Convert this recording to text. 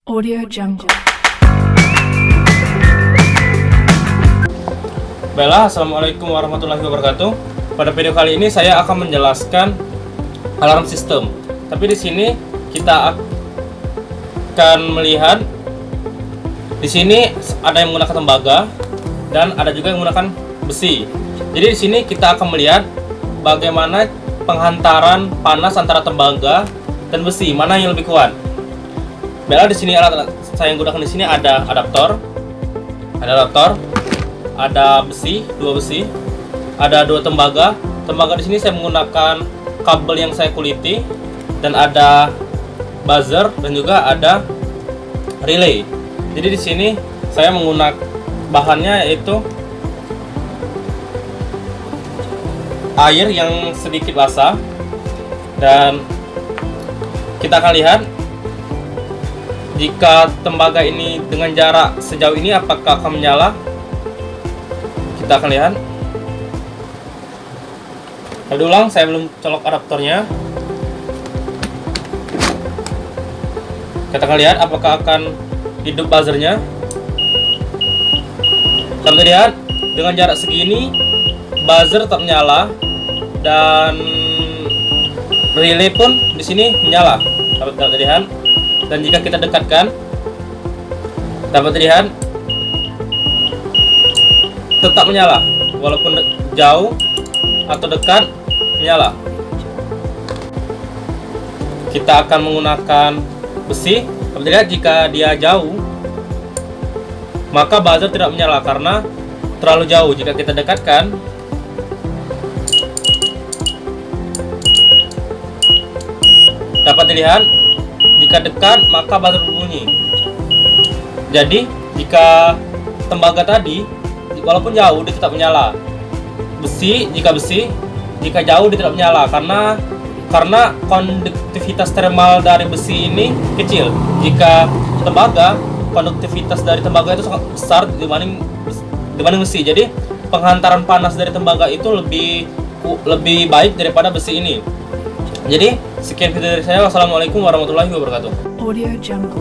Audio Jungle. Baiklah, assalamualaikum warahmatullahi wabarakatuh. Pada video kali ini saya akan menjelaskan alarm sistem. Tapi di sini kita akan melihat di sini ada yang menggunakan tembaga dan ada juga yang menggunakan besi. Jadi di sini kita akan melihat bagaimana penghantaran panas antara tembaga dan besi, mana yang lebih kuat. Baiklah, di sini alat saya yang gunakan di sini ada adaptor, ada besi, dua besi, ada dua tembaga. Tembaga di sini saya menggunakan kabel yang saya kuliti dan ada buzzer dan juga ada relay. Jadi di sini saya menggunakan bahannya yaitu air yang sedikit basah, dan kita akan lihat jika tembaga ini dengan jarak sejauh ini apakah akan menyala. Kita akan lihat. Kali ulang, saya belum colok adaptornya. Kita akan lihat apakah akan hidup buzzernya. Kita lihat dengan jarak segini buzzer tetap menyala dan relay pun di sini menyala. Dapat terlihat. Dan jika kita dekatkan, dapat terlihat tetap menyala walaupun jauh atau dekat menyala. Kita akan menggunakan besi. Dapat terlihat jika dia jauh maka buzzer tidak menyala karena terlalu jauh. Jika kita dekatkan, dapat dilihat jika dekat maka buzzer berbunyi. Jadi jika tembaga tadi walaupun jauh dia tetap menyala. Besi, jika jauh dia tidak menyala karena konduktivitas thermal dari besi ini kecil. Jika tembaga, konduktivitas dari tembaga itu sangat besar dibanding besi. Jadi penghantaran panas dari tembaga itu lebih baik daripada besi ini. Jadi sekian video dari saya. Wassalamualaikum warahmatullahi wabarakatuh. Audio Jungle.